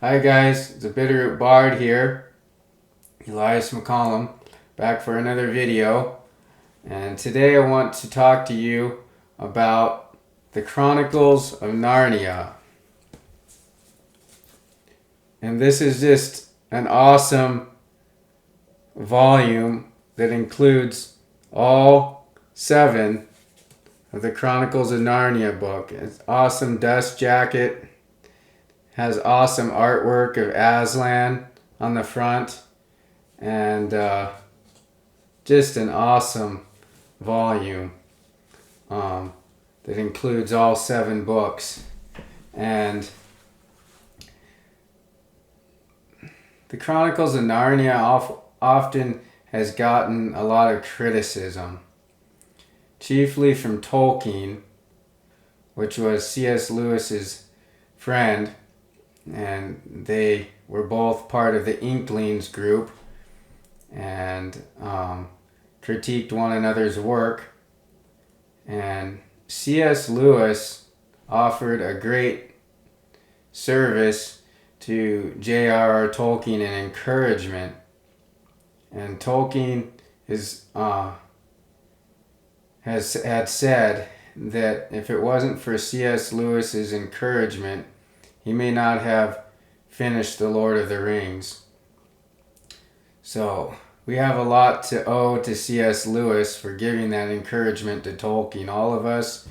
Hi guys, it's a Bitterroot Bard here, Elias McCollum, back for another video. And today I want to talk to you about the Chronicles of Narnia. And this is just an awesome volume that includes all 7 of the Chronicles of Narnia book. It's awesome dust jacket, has awesome artwork of Aslan on the front, and just an awesome volume that includes all 7 books. And the Chronicles of Narnia often has gotten a lot of criticism, chiefly from Tolkien, which was C.S. Lewis's friend, and they were both part of the Inklings group and critiqued one another's work. And C.S. Lewis offered a great service to J.R.R. Tolkien and encouragement. And Tolkien had said that if it wasn't for C.S. Lewis's encouragement, he may not have finished The Lord of the Rings. So we have a lot to owe to C.S. Lewis for giving that encouragement to Tolkien. All of us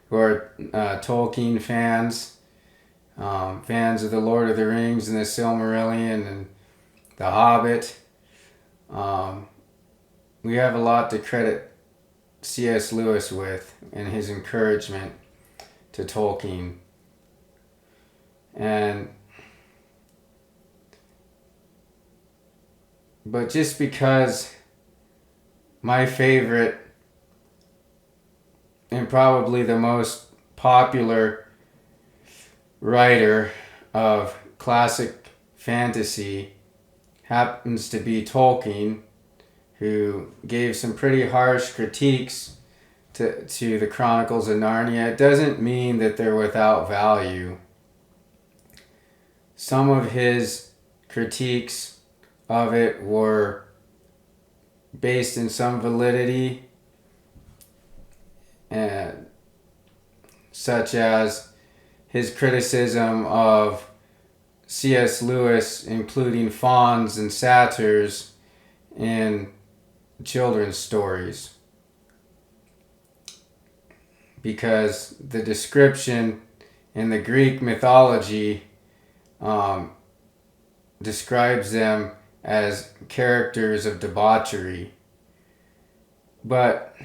who are Tolkien fans, fans of The Lord of the Rings and the Silmarillion and The Hobbit, we have a lot to credit C.S. Lewis with in his encouragement to Tolkien. But just because my favorite and probably the most popular writer of classic fantasy happens to be Tolkien, who gave some pretty harsh critiques to the Chronicles of Narnia, it doesn't mean that they're without value. Some of his critiques of it were based in some validity, such as his criticism of C.S. Lewis including fauns and satyrs in children's stories, because the description in the Greek mythology describes them as characters of debauchery. But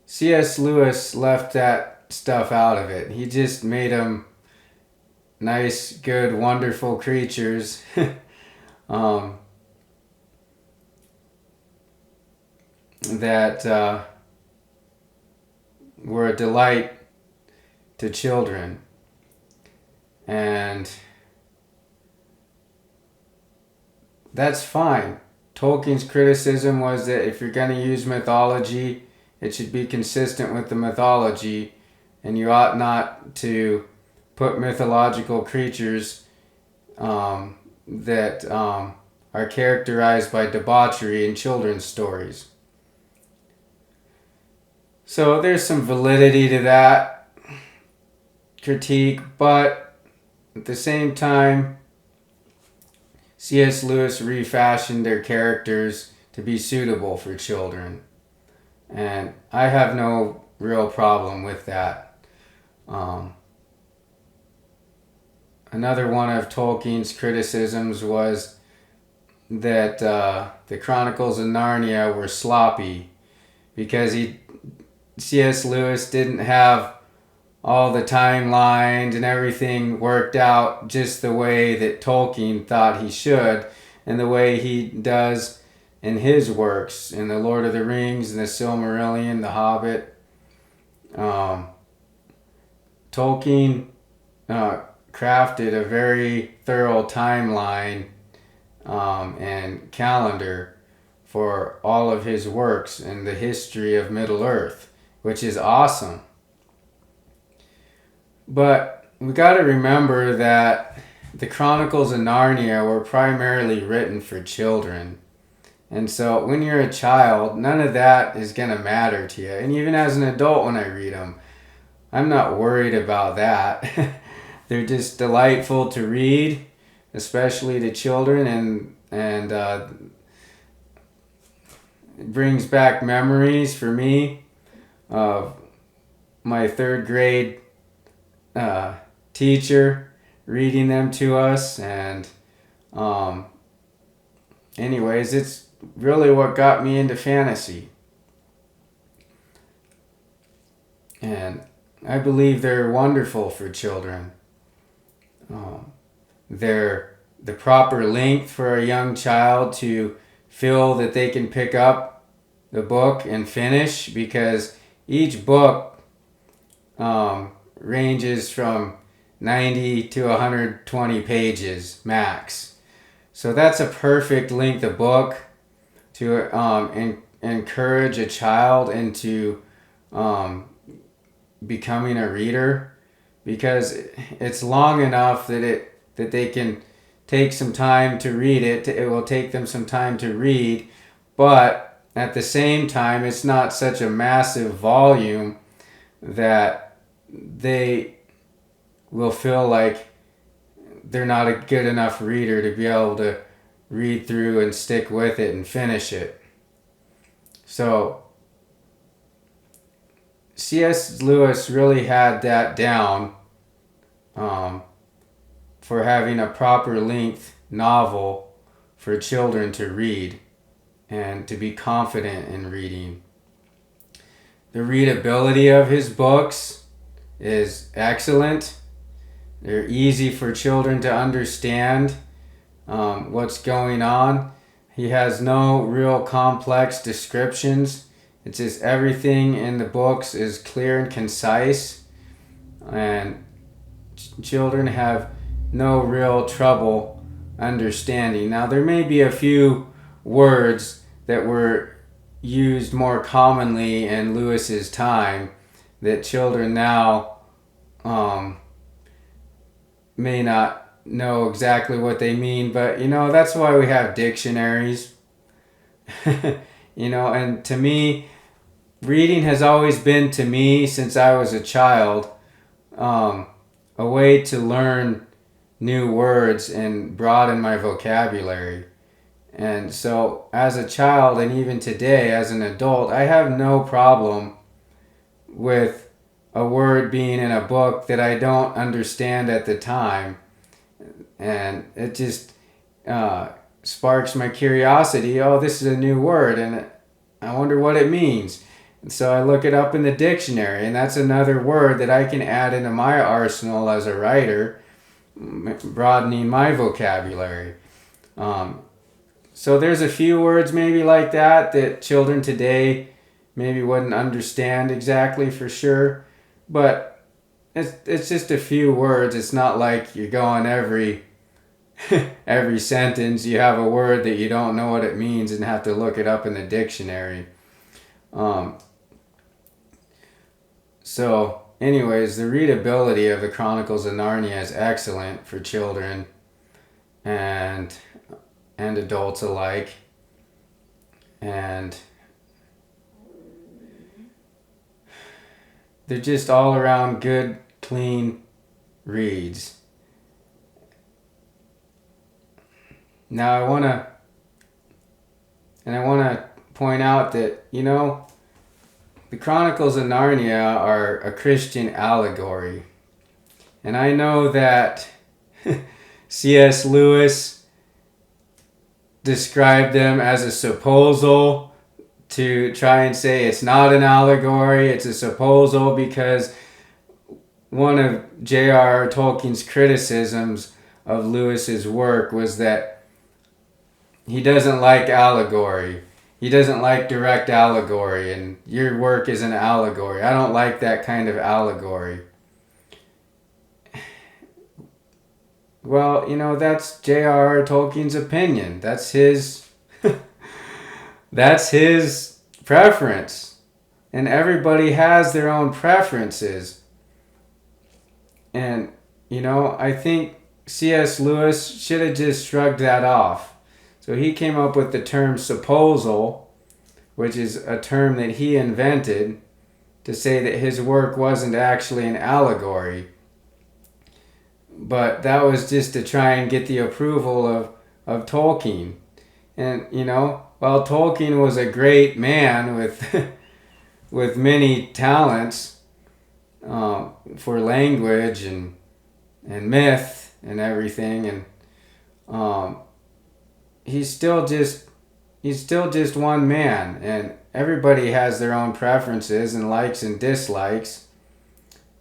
C.S. Lewis left that stuff out of it. He just made them nice, good, wonderful creatures that were a delight to children. And that's fine. Tolkien's criticism was that if you're going to use mythology, it should be consistent with the mythology, and you ought not to put mythological creatures that are characterized by debauchery in children's stories. So there's some validity to that critique, but at the same time, C.S. Lewis refashioned their characters to be suitable for children. And I have no real problem with that. Another one of Tolkien's criticisms was that the Chronicles of Narnia were sloppy, because C.S. Lewis didn't have all the timelines and everything worked out just the way that Tolkien thought he should, and the way he does in his works, in The Lord of the Rings and the Silmarillion, The Hobbit. Tolkien crafted a very thorough timeline and calendar for all of his works in the history of Middle-earth, which is awesome. But we got to remember that the Chronicles of Narnia were primarily written for children. And so when you're a child, none of that is going to matter to you. And even as an adult, when I read them, I'm not worried about that. They're just delightful to read, especially to children, and it brings back memories for me of my third grade teacher reading them to us. And anyways, it's really what got me into fantasy. And I believe they're wonderful for children. They're the proper length for a young child to feel that they can pick up the book and finish, because each book ranges from 90 to 120 pages max. So that's a perfect length of book to encourage a child into becoming a reader, because it's long enough that they can take some time to read it. It will take them some time to read, but at the same time, it's not such a massive volume that they will feel like they're not a good enough reader to be able to read through and stick with it and finish it. So C.S. Lewis really had that down for having a proper length novel for children to read and to be confident in reading. The readability of his books is excellent. They're easy for children to understand what's going on. He has no real complex descriptions. It's just everything in the books is clear and concise, and children have no real trouble understanding. Now, there may be a few words that were used more commonly in Lewis's time that children now may not know exactly what they mean, but that's why we have dictionaries. And to me, reading has always been, to me, since I was a child, a way to learn new words and broaden my vocabulary. And so as a child, and even today as an adult, I have no problem with a word being in a book that I don't understand at the time. And it just sparks my curiosity. Oh, this is a new word, and I wonder what it means. And so I look it up in the dictionary, and that's another word that I can add into my arsenal as a writer, broadening my vocabulary. So there's a few words maybe like that children today maybe wouldn't understand exactly for sure, but it's just a few words. It's not like you're going every sentence you have a word that you don't know what it means and have to look it up in the dictionary. So anyways, the readability of the Chronicles of Narnia is excellent for children and adults alike. And they're just all around good, clean reads. Now I want to point out that, the Chronicles of Narnia are a Christian allegory. And I know that C.S. Lewis described them as a supposal to try and say it's not an allegory, it's a supposal, because one of J.R.R. Tolkien's criticisms of Lewis's work was that he doesn't like allegory. He doesn't like direct allegory, and your work is an allegory. I don't like that kind of allegory. Well, that's J.R.R. Tolkien's opinion. That's his that's his preference. And everybody has their own preferences. And I think C.S. Lewis should have just shrugged that off. So he came up with the term supposal, which is a term that he invented to say that his work wasn't actually an allegory. But that was just to try and get the approval of Tolkien. And, while Tolkien was a great man with, with many talents for language and myth and everything, and he's still just one man, and everybody has their own preferences and likes and dislikes.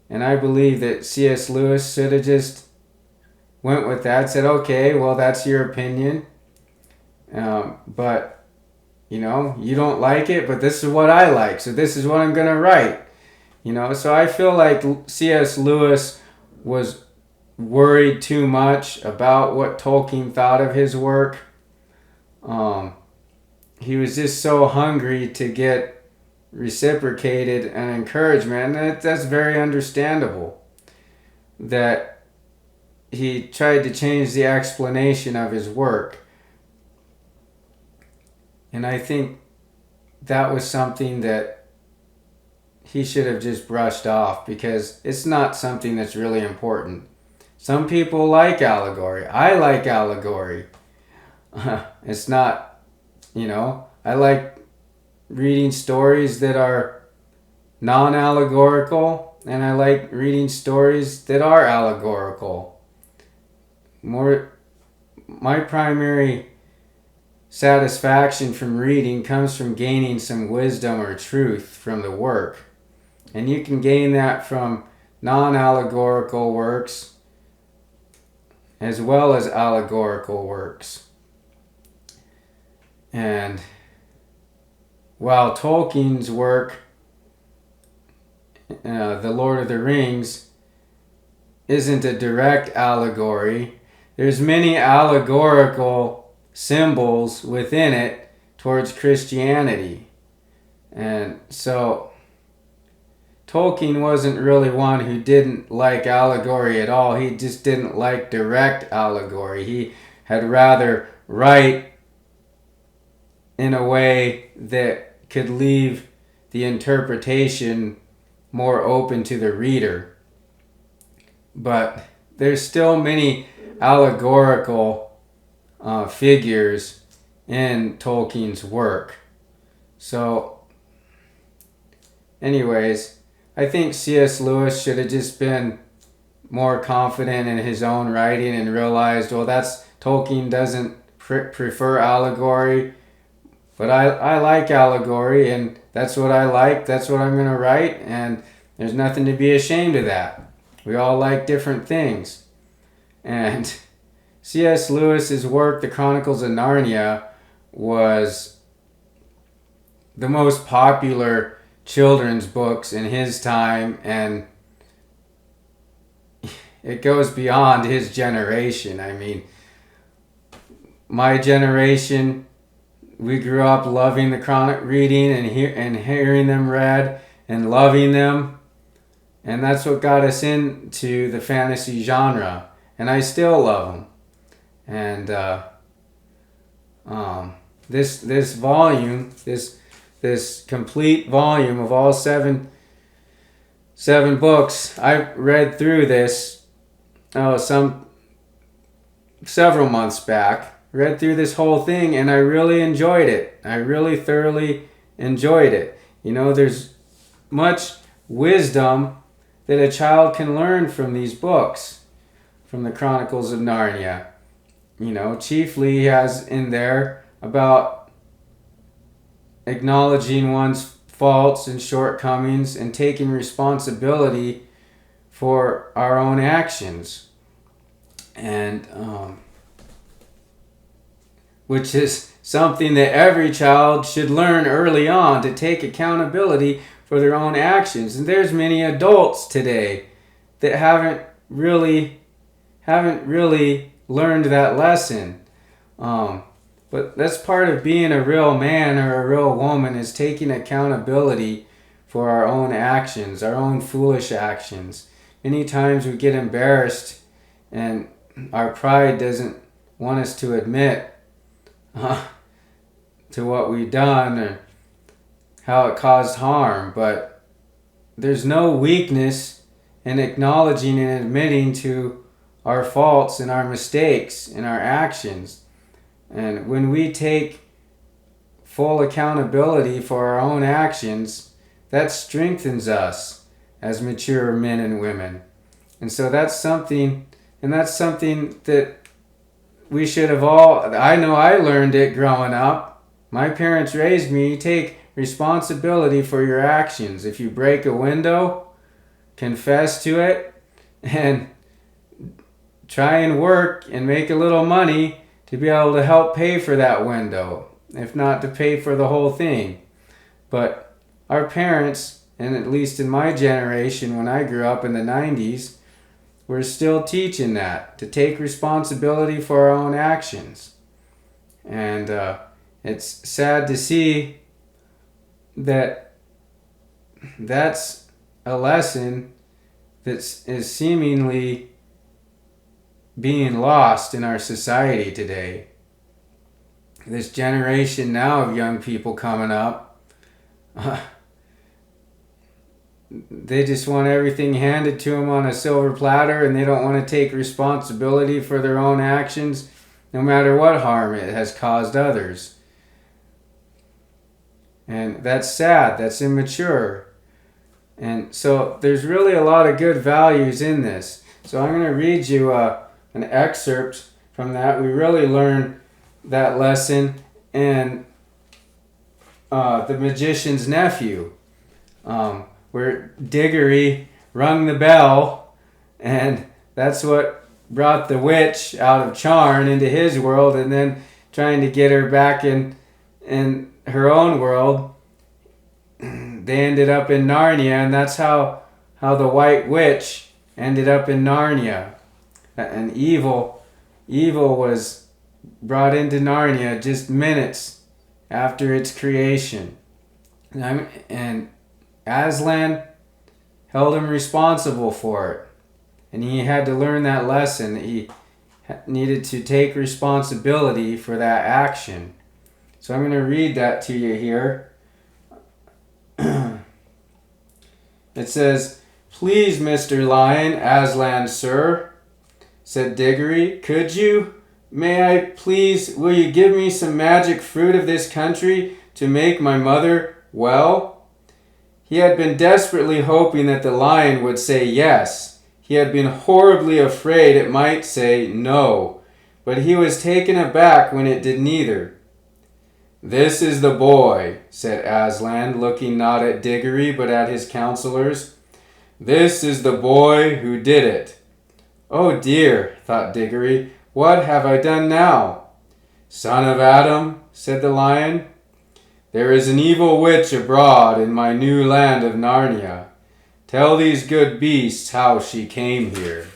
And I believe that C.S. Lewis should have just went with that, said, okay, well, that's your opinion, but you don't like it, but this is what I like, so this is what I'm gonna write. So I feel like C.S. Lewis was worried too much about what Tolkien thought of his work. He was just so hungry to get reciprocated and encouragement, and that's very understandable. That he tried to change the explanation of his work. And I think that was something that he should have just brushed off, because it's not something that's really important. Some people like allegory. I like allegory. It's not, I like reading stories that are non-allegorical, and I like reading stories that are allegorical. My primary satisfaction from reading comes from gaining some wisdom or truth from the work. And you can gain that from non-allegorical works as well as allegorical works. And while Tolkien's work, The Lord of the Rings, isn't a direct allegory, there's many allegorical symbols within it towards Christianity. And so Tolkien wasn't really one who didn't like allegory at all. He just didn't like direct allegory. He had rather write in a way that could leave the interpretation more open to the reader. But there's still many allegorical figures in Tolkien's work. So, anyways, I think C.S. Lewis should have just been more confident in his own writing and realized, well, Tolkien doesn't prefer allegory, but I like allegory, and that's what I like, that's what I'm going to write, and there's nothing to be ashamed of that. We all like different things. And C.S. Lewis's work, The Chronicles of Narnia, was the most popular children's books in his time, and it goes beyond his generation. I mean, my generation, we grew up loving the reading and hearing them read and loving them, and that's what got us into the fantasy genre. And I still love them. And this volume, this complete volume of all seven books, I read through this several months back. Read through this whole thing, and I really enjoyed it. I really thoroughly enjoyed it. There's much wisdom that a child can learn from these books, from the Chronicles of Narnia. Chiefly he has in there about acknowledging one's faults and shortcomings and taking responsibility for our own actions. And which is something that every child should learn early on, to take accountability for their own actions. And there's many adults today that haven't really learned that lesson. But that's part of being a real man or a real woman, is taking accountability for our own actions, our own foolish actions. Many times we get embarrassed And our pride doesn't want us to admit to what we've done or how it caused harm. But there's no weakness in acknowledging and admitting to our faults and our mistakes and our actions. And when we take full accountability for our own actions, that strengthens us as mature men and women. And so that's something that we should have all, I know I learned it growing up. My parents raised me, you take responsibility for your actions. If you break a window, confess to it and try and work and make a little money to be able to help pay for that window, if not to pay for the whole thing. But our parents, and at least in my generation when I grew up in the 90s, we're still teaching that, to take responsibility for our own actions. And it's sad to see that that's a lesson that is seemingly being lost in our society today. This generation now of young people coming up, they just want everything handed to them on a silver platter, and they don't want to take responsibility for their own actions, no matter what harm it has caused others. And that's sad, that's immature. And so there's really a lot of good values in this. So I'm going to read you an excerpt from that. We really learn that lesson in The Magician's Nephew, where Diggory rung the bell, and that's what brought the witch out of Charn into his world, and then trying to get her back in her own world, they ended up in Narnia, and that's how the White Witch ended up in Narnia. And evil was brought into Narnia just minutes after its creation. And Aslan held him responsible for it. And he had to learn that lesson. He needed to take responsibility for that action. So I'm going to read that to you here. It says, "Please, Mr. Lion, Aslan, sir," said Diggory, "could you, may I please, will you give me some magic fruit of this country to make my mother well?" He had been desperately hoping that the lion would say yes. He had been horribly afraid it might say no, but he was taken aback when it did neither. "This is the boy," said Aslan, looking not at Diggory but at his counselors. "This is the boy who did it." "Oh dear," thought Diggory, "what have I done now?" "Son of Adam," said the lion, "there is an evil witch abroad in my new land of Narnia. Tell these good beasts how she came here."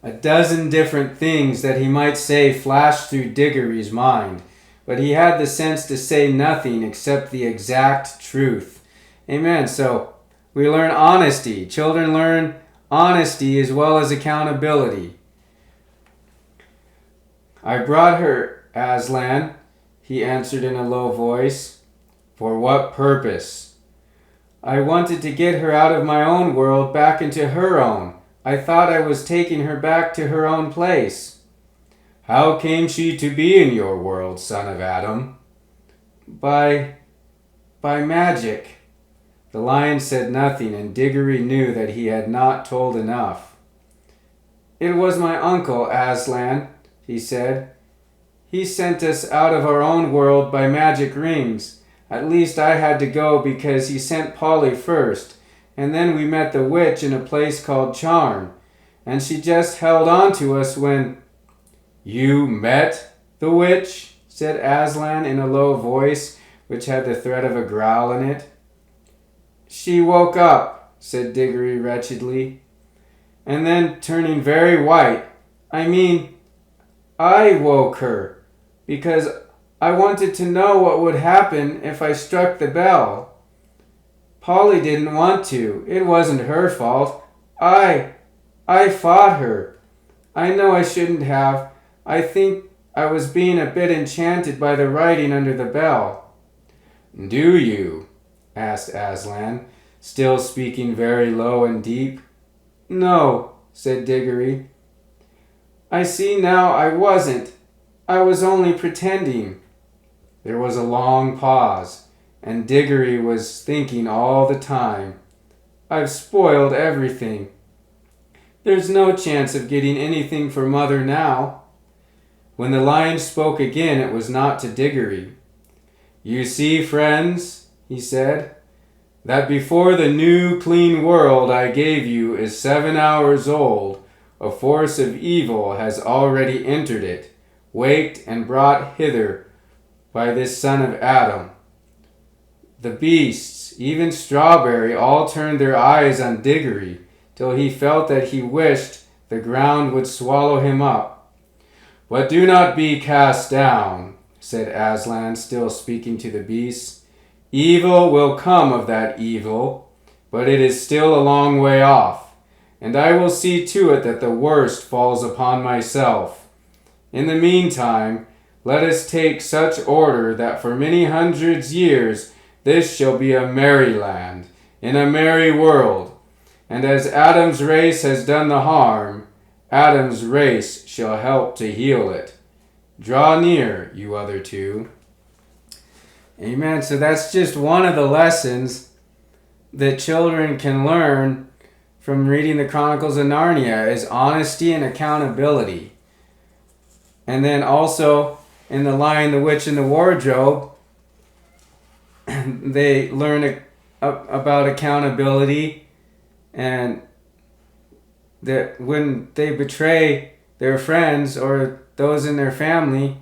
A dozen different things that he might say flashed through Diggory's mind, but he had the sense to say nothing except the exact truth. Amen. So we learn honesty. Children learn honesty as well as accountability. "I brought her, Aslan," he answered in a low voice. "For what purpose?" "I wanted to get her out of my own world back into her own. I thought I was taking her back to her own place." "How came she to be in your world, son of Adam?" By magic." The lion said nothing, and Diggory knew that he had not told enough. "It was my uncle, Aslan," he said. "He sent us out of our own world by magic rings. At least I had to go because he sent Polly first, and then we met the witch in a place called Charn, and she just held on to us when—" "You met the witch?" said Aslan in a low voice which had the threat of a growl in it. "She woke up," said Diggory wretchedly, and then turning very white, I woke her, because I wanted to know what would happen if I struck the bell. Polly didn't want to. It wasn't her fault. I I fought her. I know I shouldn't have. I think I was being a bit enchanted by the writing under the bell." "Do you?" asked Aslan, still speaking very low and deep. "No," said Diggory. "I see now I wasn't. I was only pretending." There was a long pause, and Diggory was thinking all the time, "I've spoiled everything. There's no chance of getting anything for Mother now." When the lion spoke again, it was not to Diggory. "You see, friends," he said, "that before the new clean world I gave you is 7 hours old, a force of evil has already entered it, waked and brought hither by this son of Adam." The beasts, even Strawberry, all turned their eyes on Diggory, till he felt that he wished the ground would swallow him up. "But do not be cast down," said Aslan, still speaking to the beasts. "Evil will come of that evil, but it is still a long way off, and I will see to it that the worst falls upon myself. In the meantime, let us take such order that for many hundreds years this shall be a merry land, in a merry world, and as Adam's race has done the harm, Adam's race shall help to heal it. Draw near, you other two." Amen. So that's just one of the lessons that children can learn from reading the Chronicles of Narnia is honesty and accountability. And then also in The Lion, the Witch, and the Wardrobe, they learn about accountability, and that when they betray their friends or those in their family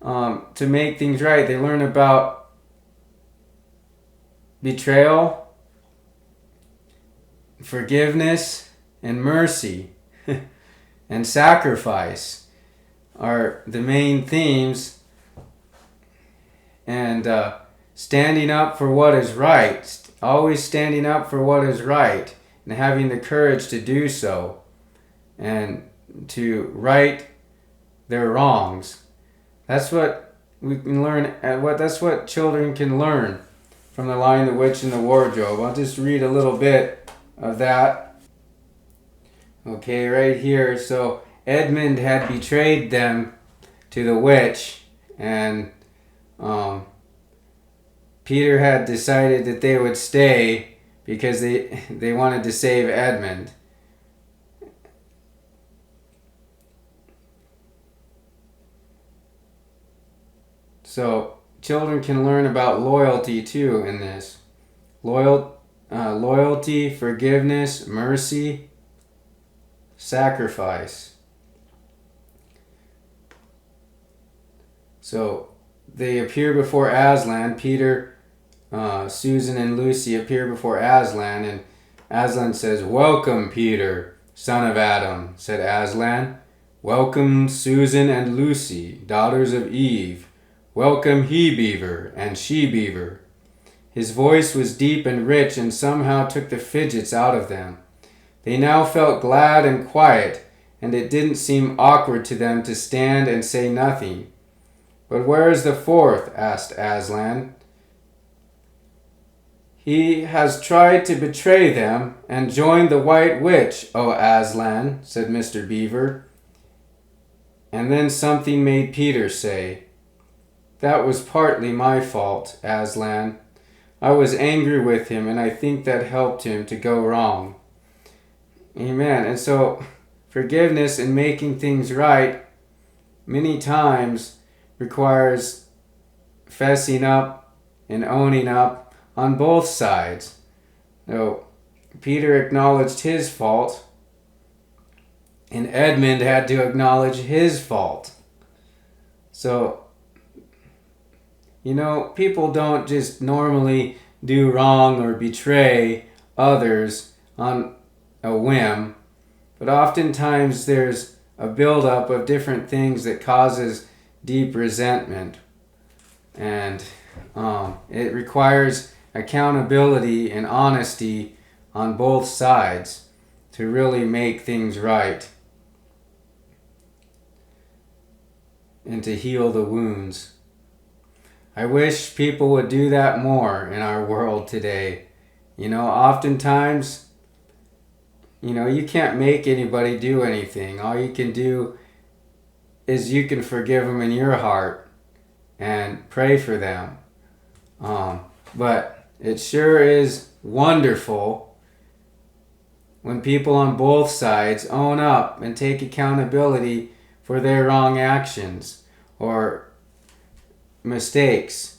to make things right, they learn about betrayal, forgiveness, and mercy, and sacrifice are the main themes, and standing up for what is right, always standing up for what is right, and having the courage to do so, and to right their wrongs. That's what we can learn, that's what children can learn from The Lion, the Witch, and the Wardrobe. I'll just read a little bit of that. Okay, right here. So Edmund had betrayed them to the witch, and Peter had decided that they would stay because they wanted to save Edmund. So children can learn about loyalty too in this. Loyalty, forgiveness, mercy, sacrifice. So they appear before Aslan. Peter, Susan, and Lucy appear before Aslan, and Aslan says, "Welcome, Peter, son of Adam," said Aslan. "Welcome, Susan and Lucy, daughters of Eve. Welcome, he-beaver and she-beaver." His voice was deep and rich and somehow took the fidgets out of them. They now felt glad and quiet, and it didn't seem awkward to them to stand and say nothing. "But where is the fourth?" asked Aslan. "He has tried to betray them and joined the White Witch, O Aslan," said Mr. Beaver. And then something made Peter say, "That was partly my fault, Aslan. I was angry with him, and I think that helped him to go wrong." Amen. And so forgiveness and making things right many times requires fessing up and owning up on both sides. So Peter acknowledged his fault, and Edmund had to acknowledge his fault. So, people don't just normally do wrong or betray others on a whim, but oftentimes there's a buildup of different things that causes deep resentment, and it requires accountability and honesty on both sides to really make things right and to heal the wounds. I wish people would do that more in our world today. Oftentimes, you can't make anybody do anything. All you can do is you can forgive them in your heart and pray for them. But it sure is wonderful when people on both sides own up and take accountability for their wrong actions or mistakes.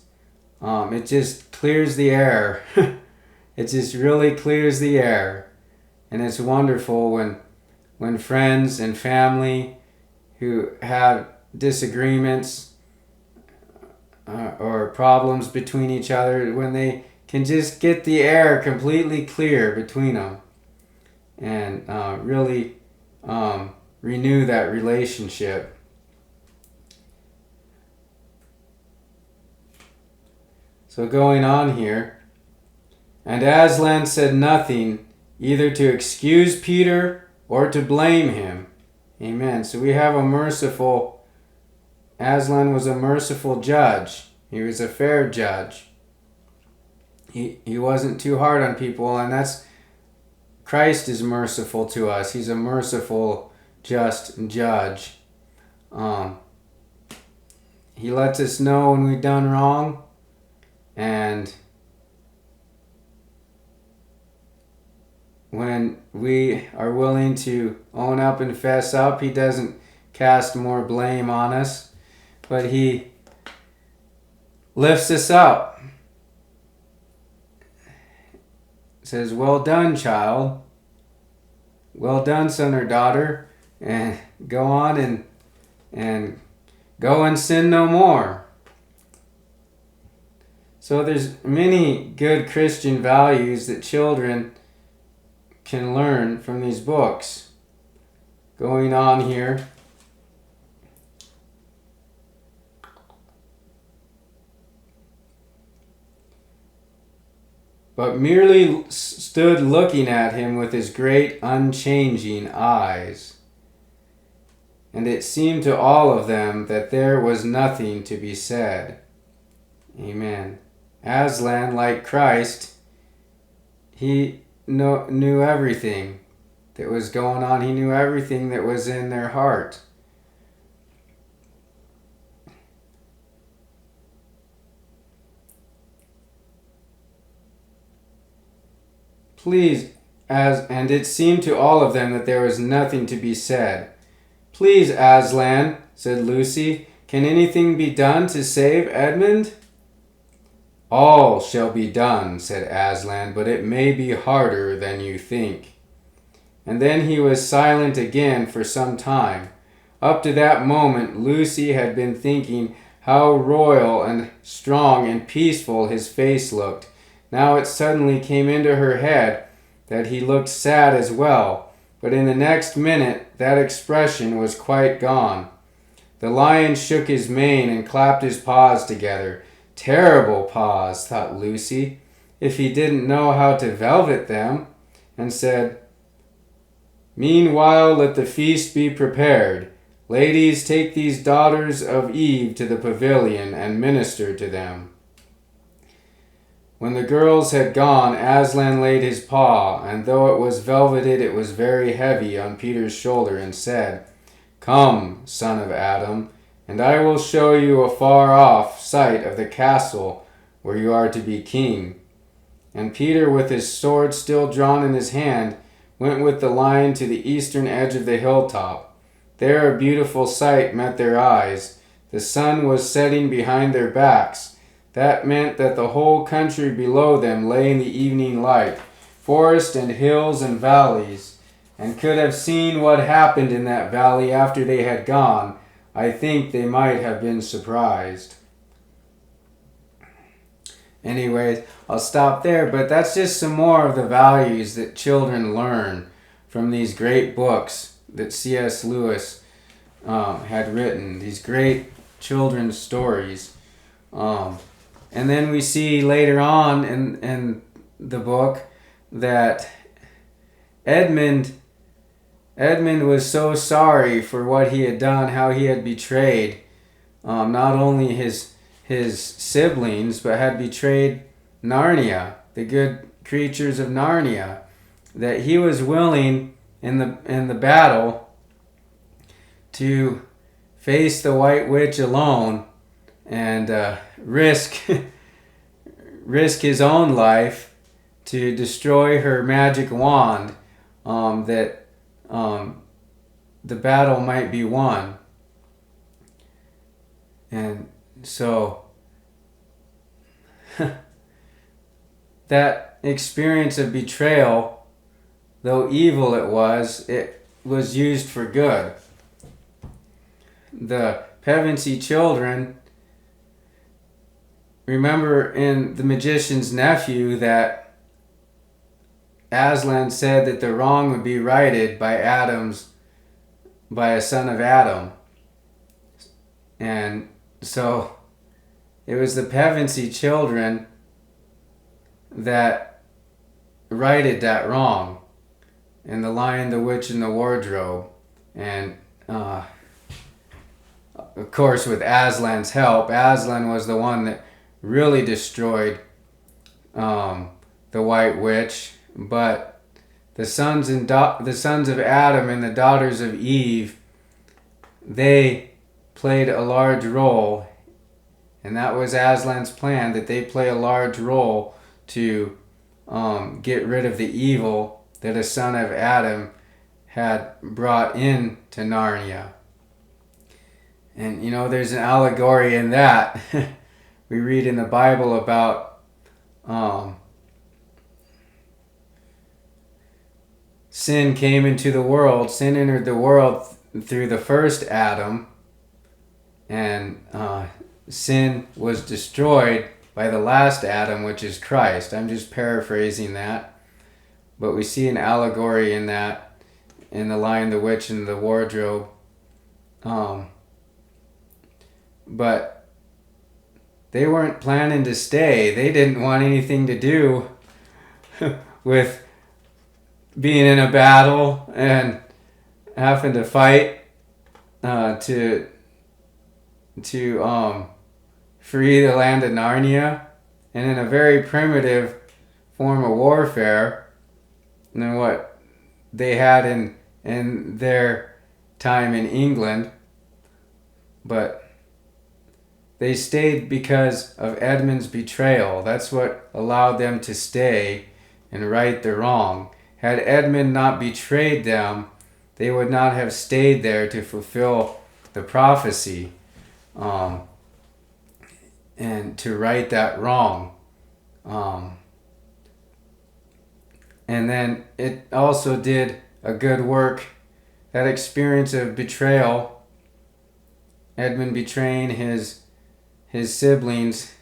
It just clears the air. It just really clears the air. And it's wonderful when friends and family who have disagreements or problems between each other, when they can just get the air completely clear between them and really renew that relationship. So going on here, and Aslan said nothing, either to excuse Peter or to blame him. Amen. So we have Aslan was a merciful judge. He was a fair judge. He wasn't too hard on people, and that's Christ is merciful to us. He's a merciful, just judge. He lets us know when we've done wrong, and when we are willing to own up and fess up, he doesn't cast more blame on us, but he lifts us up. Says, "Well done, child. Well done, son or daughter, and go on and go and sin no more." So there's many good Christian values that children can learn from these books. Going on here. But merely stood looking at him with his great unchanging eyes. And it seemed to all of them that there was nothing to be said. Amen. Aslan, like Christ, he knew everything that was going on. He knew everything that was in their heart. And it seemed to all of them that there was nothing to be said. "Please, Aslan," said Lucy, "can anything be done to save Edmund?" "All shall be done," said Aslan, "but it may be harder than you think." And then he was silent again for some time. Up to that moment, Lucy had been thinking how royal and strong and peaceful his face looked. Now it suddenly came into her head that he looked sad as well, but in the next minute that expression was quite gone. The lion shook his mane and clapped his paws together. Terrible paws, thought Lucy, if he didn't know how to velvet them, and said, "Meanwhile let the feast be prepared. Ladies, take these daughters of Eve to the pavilion and minister to them." When the girls had gone, Aslan laid his paw, and though it was velveted, it was very heavy, on Peter's shoulder, and said, "Come, son of Adam, and I will show you a far-off sight of the castle where you are to be king." And Peter, with his sword still drawn in his hand, went with the lion to the eastern edge of the hilltop. There a beautiful sight met their eyes. The sun was setting behind their backs. That meant that the whole country below them lay in the evening light, forest and hills and valleys, and could have seen what happened in that valley after they had gone. I think they might have been surprised. Anyways, I'll stop there, but that's just some more of the values that children learn from these great books that C.S. Lewis had written, these great children's stories. And then we see later on in the book that Edmund Edmund was so sorry for what he had done, how he had betrayed not only his siblings, but had betrayed Narnia, the good creatures of Narnia, that he was willing in the battle to face the White Witch alone and risk his own life to destroy her magic wand, that the battle might be won. And so that experience of betrayal, though evil it was used for good. The Pevensey children remember in The Magician's Nephew that Aslan said that the wrong would be righted by a son of Adam. And so it was the Pevensey children that righted that wrong in The Lion, the Witch, and the Wardrobe. And of course, with Aslan's help, Aslan was the one that really destroyed the White Witch. But the sons of Adam and the daughters of Eve, they played a large role, and that was Aslan's plan, that they play a large role to get rid of the evil that a son of Adam had brought into Narnia. And there's an allegory in that. We read in the Bible about sin came into the world, sin entered the world through the first Adam, and sin was destroyed by the last Adam, which is Christ. I'm just paraphrasing that. But we see an allegory in that, in The Lion, the Witch, and the Wardrobe. But they weren't planning to stay. They didn't want anything to do with being in a battle and having to fight to free the land of Narnia, and in a very primitive form of warfare than what they had in their time in England. But they stayed because of Edmund's betrayal. That's what allowed them to stay and right the wrong. Had Edmund not betrayed them, they would not have stayed there to fulfill the prophecy and to right that wrong. And then it also did a good work. That experience of betrayal, Edmund betraying his siblings,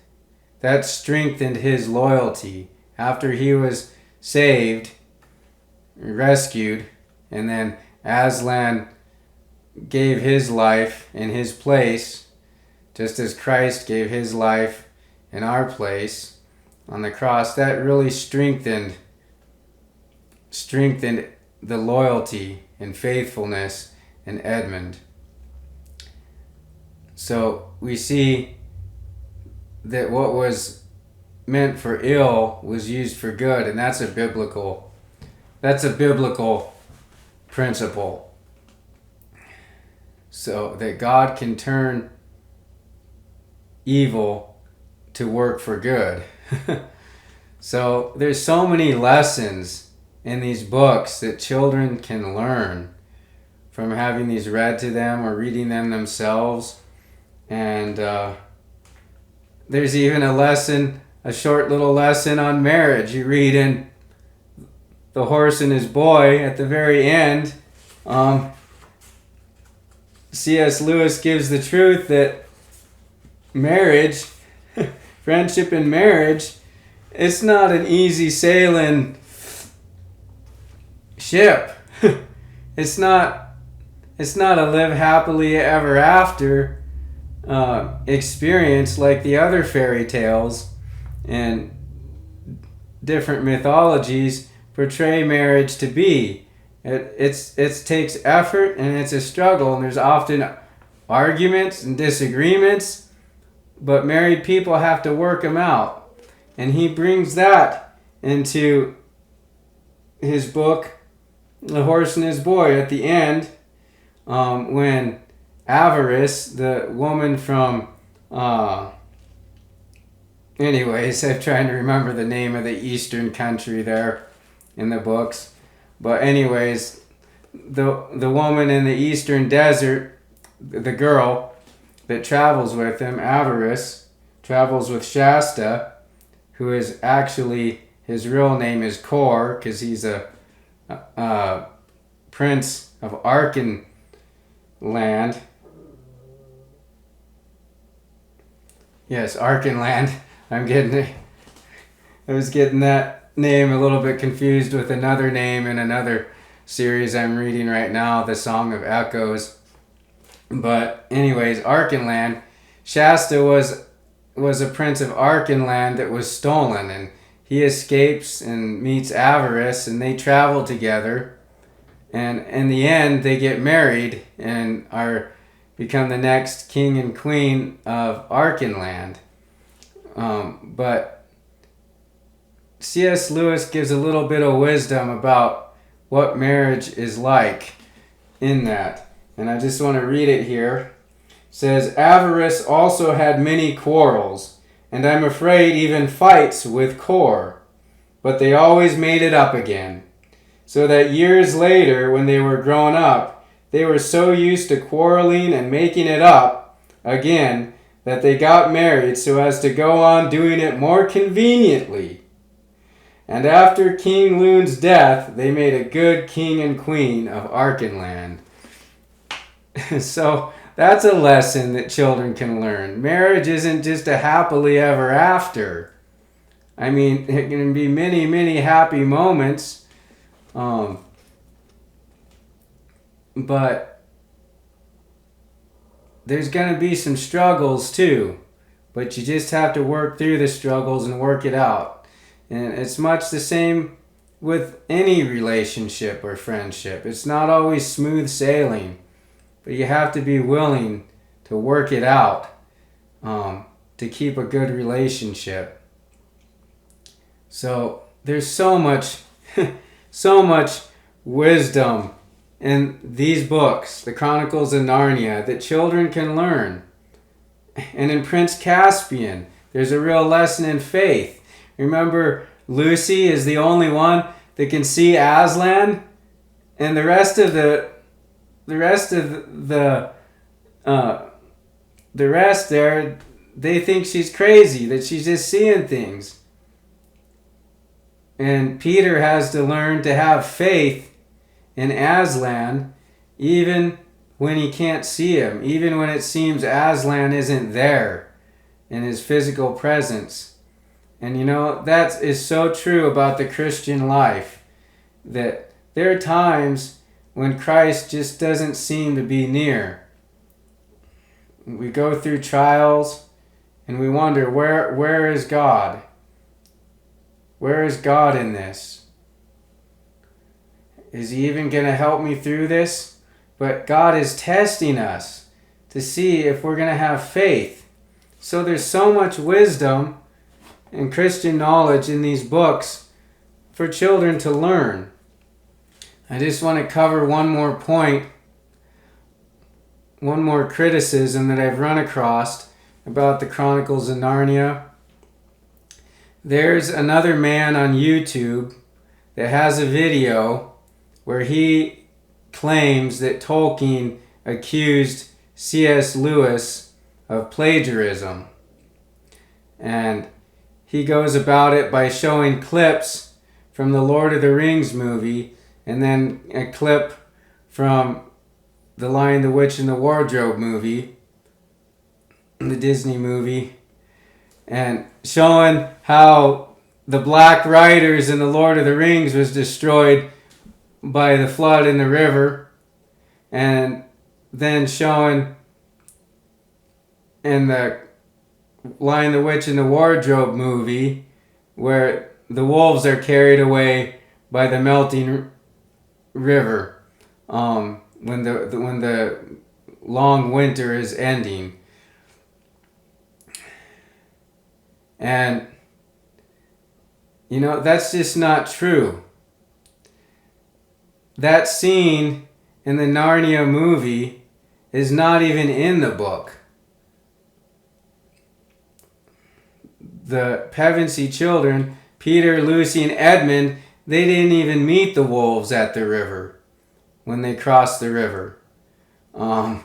that strengthened his loyalty. After he was saved, rescued, and then Aslan gave his life in his place, just as Christ gave his life in our place on the cross. That really strengthened the loyalty and faithfulness in Edmund. So we see that what was meant for ill was used for good, and that's a biblical principle. So that God can turn evil to work for good. So there's so many lessons in these books that children can learn from having these read to them or reading them themselves. And there's even a short little lesson on marriage. You read in The Horse and His Boy at the very end, C.S. Lewis gives the truth that marriage, friendship and marriage, it's not an easy sailing ship. It's not a live happily ever after experience like the other fairy tales and different mythologies portray marriage to be. It takes effort and it's a struggle, and there's often arguments and disagreements, but married people have to work them out. And he brings that into his book, The Horse and His Boy, at the end, when Avarice, the woman from, anyways, I'm trying to remember the name of the eastern country there in the books. But anyways, the woman in the eastern desert, the girl that travels with him, Avarice, travels with Shasta, who is actually, his real name is Kor, because he's a prince of Archenland. Yes, Archenland. I was getting that name a little bit confused with another name in another series I'm reading right now, The Song of Echoes. But anyways, Archenland. Shasta was a prince of Archenland that was stolen, and he escapes and meets Avarice, and they travel together, and in the end they get married and become the next king and queen of Archenland. But C.S. Lewis gives a little bit of wisdom about what marriage is like in that, and I just want to read it here. It says, Avarice also had many quarrels, and I'm afraid even fights with Kor, but they always made it up again. So that years later, when they were grown up, they were so used to quarreling and making it up again that they got married so as to go on doing it more conveniently. And after King Loon's death, they made a good king and queen of Archenland. So that's a lesson that children can learn. Marriage isn't just a happily ever after. I mean, it can be many, many happy moments. But there's going to be some struggles too. But you just have to work through the struggles and work it out. And it's much the same with any relationship or friendship. It's not always smooth sailing. But you have to be willing to work it out to keep a good relationship. So there's so much wisdom in these books, the Chronicles of Narnia, that children can learn. And in Prince Caspian, there's a real lesson in faith. Remember, Lucy is the only one that can see Aslan, and the rest there, they think she's crazy, that she's just seeing things. And Peter has to learn to have faith in Aslan, even when he can't see him, even when it seems Aslan isn't there in his physical presence. And you know, that is so true about the Christian life, that there are times when Christ just doesn't seem to be near. We go through trials and we wonder, where is God? Where is God in this? Is he even going to help me through this? But God is testing us to see if we're going to have faith. So there's so much wisdom and Christian knowledge in these books for children to learn. I just want to cover one more point, one more criticism that I've run across about the Chronicles of Narnia. There's another man on YouTube that has a video where he claims that Tolkien accused C.S. Lewis of plagiarism. And he goes about it by showing clips from the Lord of the Rings movie and then a clip from The Lion, the Witch, and the Wardrobe movie, the Disney movie, and showing how the Black Riders in the Lord of the Rings was destroyed by the flood in the river, and then showing in the Lion, the Witch, and the Wardrobe movie where the wolves are carried away by the melting river when the long winter is ending. And that's just not true. That scene in the Narnia movie is not even in the book. The Pevensey children, Peter, Lucy, and Edmund, they didn't even meet the wolves at the river when they crossed the river. And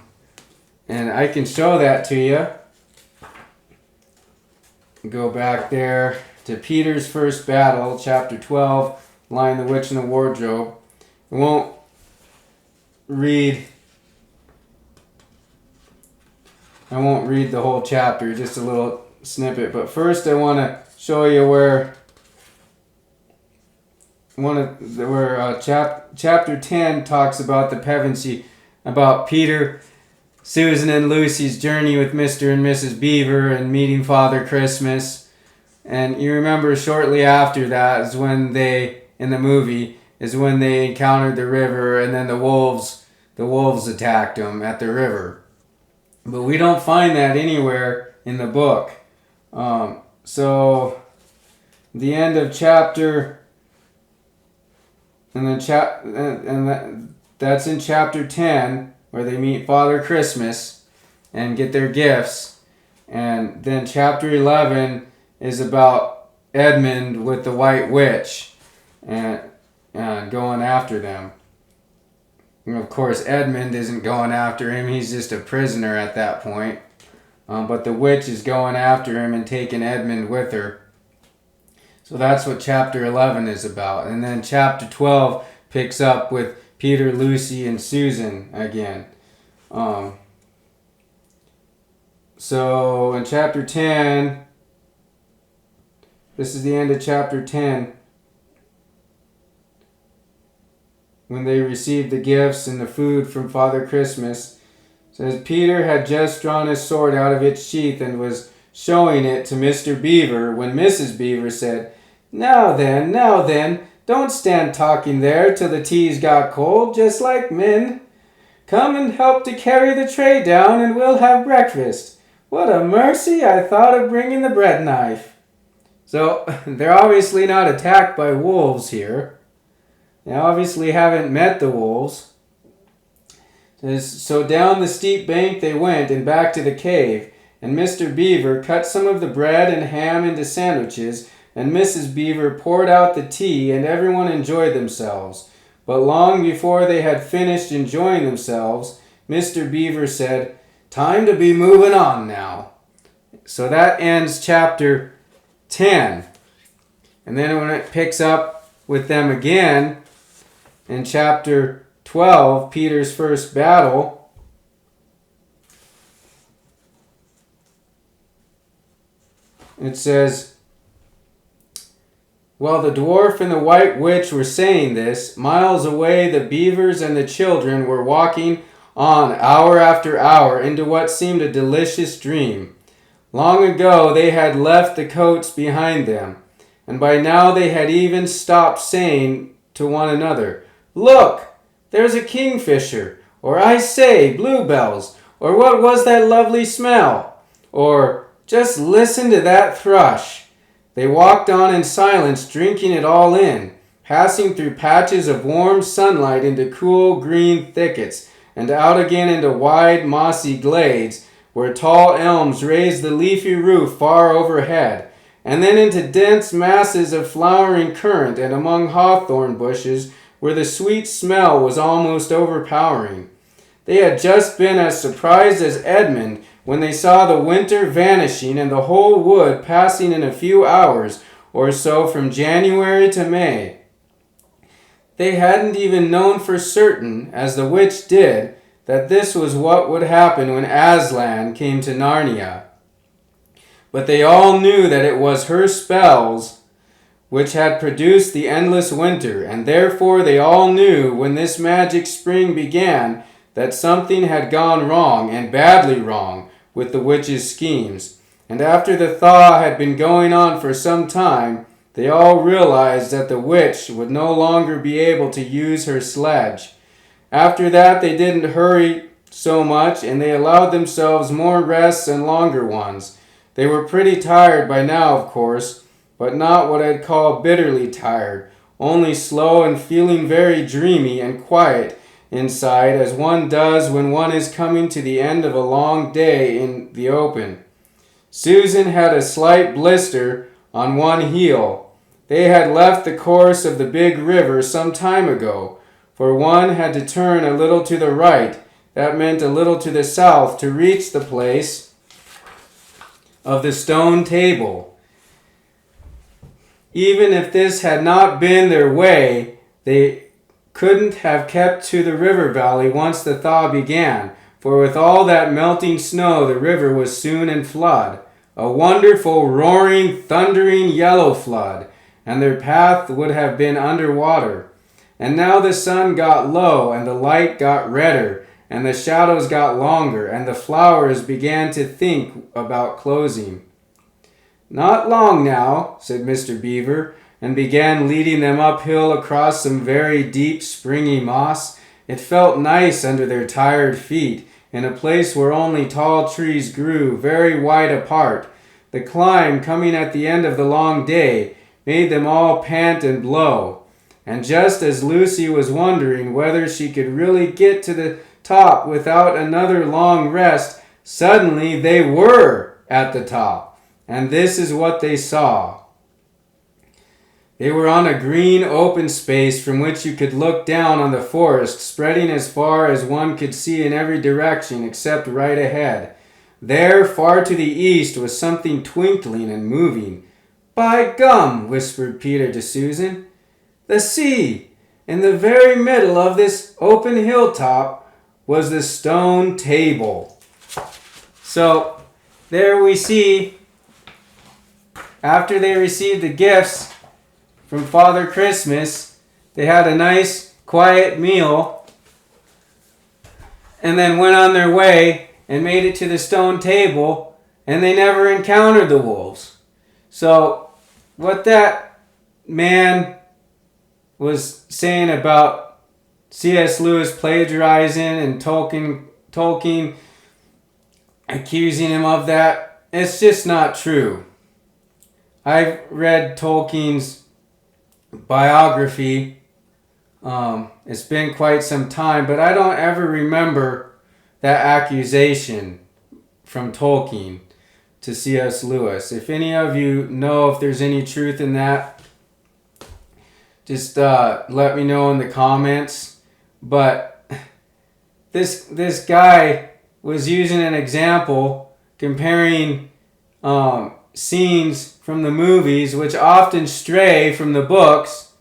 I can show that to you. Go back there to Peter's first battle, chapter 12, Lion, the Witch, and the Wardrobe. I won't read the whole chapter, just a little snippet. But first I want to show you where chapter 10 talks about the Pevensey, about Peter, Susan, and Lucy's journey with Mr. and Mrs. Beaver and meeting Father Christmas. And you remember shortly after that is when in the movie, is when they encountered the river, and then the wolves attacked them at the river. But we don't find that anywhere in the book. So the end of chapter, and then that's in chapter 10, where they meet Father Christmas and get their gifts. And then chapter 11 is about Edmund with the White Witch and going after them. And of course, Edmund isn't going after him. He's just a prisoner at that point. But the witch is going after him and taking Edmund with her. So that's what chapter 11 is about. And then chapter 12 picks up with Peter, Lucy, and Susan again. So in chapter 10, this is the end of chapter 10. When they received the gifts and the food from Father Christmas, it says Peter had just drawn his sword out of its sheath and was showing it to Mr. Beaver when Mrs. Beaver said, now then, don't stand talking there till the tea's got cold, just like men. Come and help to carry the tray down and we'll have breakfast. What a mercy, I thought of bringing the bread knife. So they're obviously not attacked by wolves here. They obviously haven't met the wolves. So down the steep bank they went and back to the cave, and Mr. Beaver cut some of the bread and ham into sandwiches, and Mrs. Beaver poured out the tea, and everyone enjoyed themselves. But long before they had finished enjoying themselves, Mr. Beaver said, time to be moving on now. So that ends chapter 10. And then when it picks up with them again, in chapter 12, Peter's first battle, it says, while the dwarf and the white witch were saying this, miles away the beavers and the children were walking on hour after hour into what seemed a delicious dream. Long ago they had left the coats behind them, and by now they had even stopped saying to one another, look, there's a kingfisher, or I say, bluebells, or what was that lovely smell? Or just listen to that thrush. They walked on in silence, drinking it all in, passing through patches of warm sunlight into cool green thickets, and out again into wide mossy glades, where tall elms raised the leafy roof far overhead, and then into dense masses of flowering currant and among hawthorn bushes, where the sweet smell was almost overpowering. They had just been as surprised as Edmund when they saw the winter vanishing and the whole wood passing in a few hours or so from January to May. They hadn't even known for certain, as the witch did, that this was what would happen when Aslan came to Narnia. But they all knew that it was her spells which had produced the endless winter, and therefore they all knew when this magic spring began that something had gone wrong, and badly wrong, with the witch's schemes. And after the thaw had been going on for some time, they all realized that the witch would no longer be able to use her sledge. After that, they didn't hurry so much, and they allowed themselves more rests and longer ones. They were pretty tired by now, of course, but not what I'd call bitterly tired, only slow and feeling very dreamy and quiet inside, as one does when one is coming to the end of a long day in the open. Susan had a slight blister on one heel. They had left the course of the big river some time ago, for one had to turn a little to the right, that meant a little to the south, to reach the place of the stone table. Even if this had not been their way, they couldn't have kept to the river valley once the thaw began, for with all that melting snow the river was soon in flood, a wonderful, roaring, thundering yellow flood, and their path would have been under water. And now the sun got low, and the light got redder, and the shadows got longer, and the flowers began to think about closing. "Not long now," said Mr. Beaver, and began leading them uphill across some very deep, springy moss. It felt nice under their tired feet, in a place where only tall trees grew, very wide apart. The climb, coming at the end of the long day, made them all pant and blow. And just as Lucy was wondering whether she could really get to the top without another long rest, suddenly they were at the top. And this is what they saw. They were on a green open space from which you could look down on the forest, spreading as far as one could see in every direction except right ahead. There, far to the east, was something twinkling and moving. "By gum," whispered Peter to Susan. "The sea! In the very middle of this open hilltop was the stone table." So, there we see, after they received the gifts from Father Christmas, they had a nice, quiet meal, and then went on their way and made it to the stone table, and they never encountered the wolves. So, what that man was saying about C.S. Lewis plagiarizing and Tolkien accusing him of that, it's just not true. I've read Tolkien's biography. It's been quite some time, but I don't ever remember that accusation from Tolkien to C.S. Lewis. If any of you know if there's any truth in that, just let me know in the comments. But this guy was using an example comparing scenes from the movies, which often stray from the books.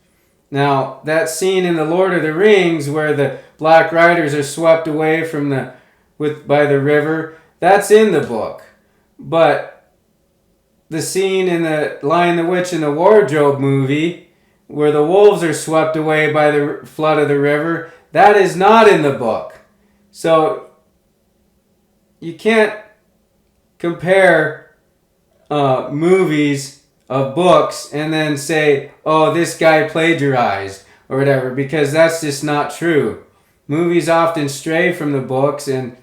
Now, that scene in The Lord of the Rings where the Black Riders are swept away by the river, that's in the book. But the scene in the Lion, the Witch, and the Wardrobe movie, where the wolves are swept away by the flood of the river, that is not in the book. So, you can't compare movies of books and then say, oh, this guy plagiarized or whatever, because that's just not true. Movies often stray from the books, and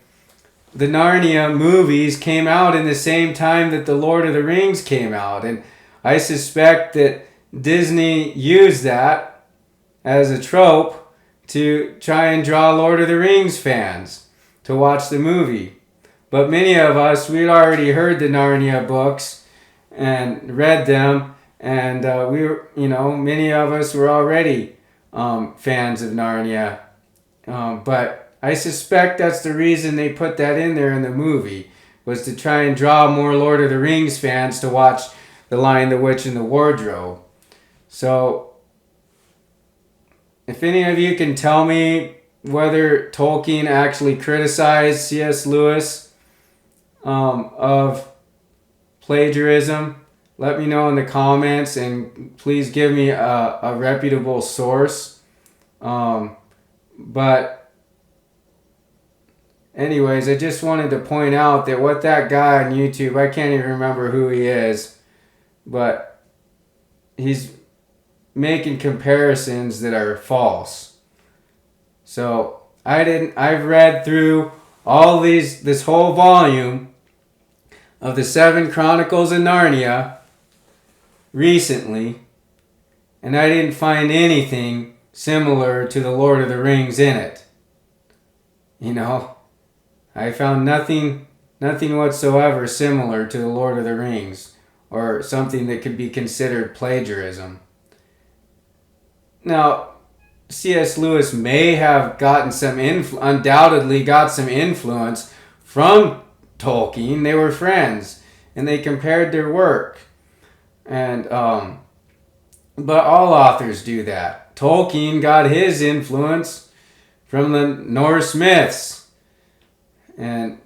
the Narnia movies came out in the same time that the Lord of the Rings came out, and I suspect that Disney used that as a trope to try and draw Lord of the Rings fans to watch the movie. But many of us, we'd already heard the Narnia books and read them, and many of us were already fans of Narnia. But I suspect that's the reason they put that in there in the movie, was to try and draw more Lord of the Rings fans to watch The Lion, the Witch, and the Wardrobe. So, if any of you can tell me whether Tolkien actually criticized C.S. Lewis of plagiarism, let me know in the comments, and please give me a reputable source. But anyways, I just wanted to point out that what that guy on YouTube, I can't even remember who he is, but he's making comparisons that are false. So I've read through this whole volume of the 7 Chronicles of Narnia recently, and I didn't find anything similar to the Lord of the Rings in it. You know, I found nothing whatsoever similar to the Lord of the Rings, or something that could be considered plagiarism. Now, C.S. Lewis may have gotten undoubtedly got some influence from Tolkien. They were friends, and they compared their work. And but all authors do that. Tolkien got his influence from the Norse myths, and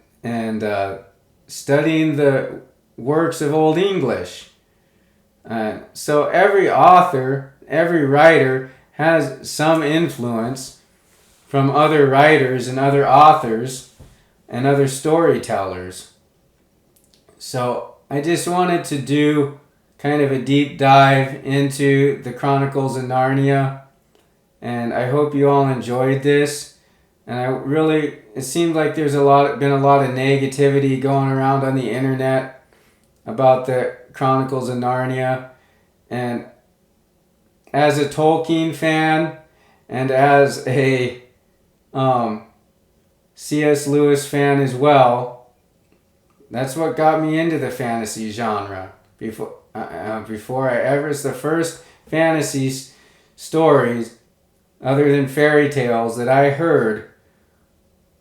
studying the works of Old English. So every author, every writer has some influence from other writers and other authors and other storytellers. So I just wanted to do kind of a deep dive into the Chronicles of Narnia, and I hope you all enjoyed this. And it seemed like there's been a lot of negativity going around on the internet about the Chronicles of Narnia, and as a Tolkien fan and as a C.S. Lewis fan as well, that's what got me into the fantasy genre. Before it's the first fantasy stories other than fairy tales that I heard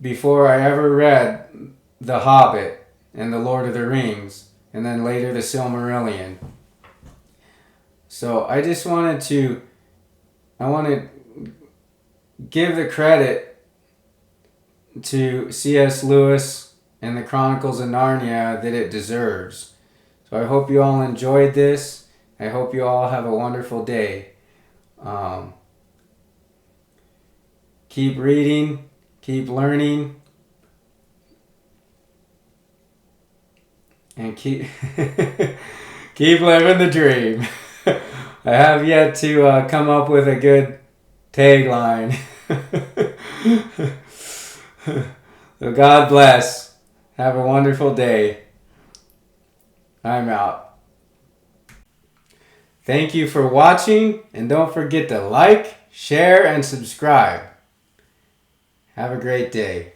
before I ever read The Hobbit and The Lord of the Rings, and then later The Silmarillion. So I want to give the credit to C.S. Lewis and the Chronicles of Narnia that it deserves. So I hope you all enjoyed this. I hope you all have a wonderful day. Keep reading, keep learning, and keep living the dream. I have yet to come up with a good tagline. So God bless. Have a wonderful day. I'm out. Thank you for watching, and don't forget to like, share, and subscribe. Have a great day.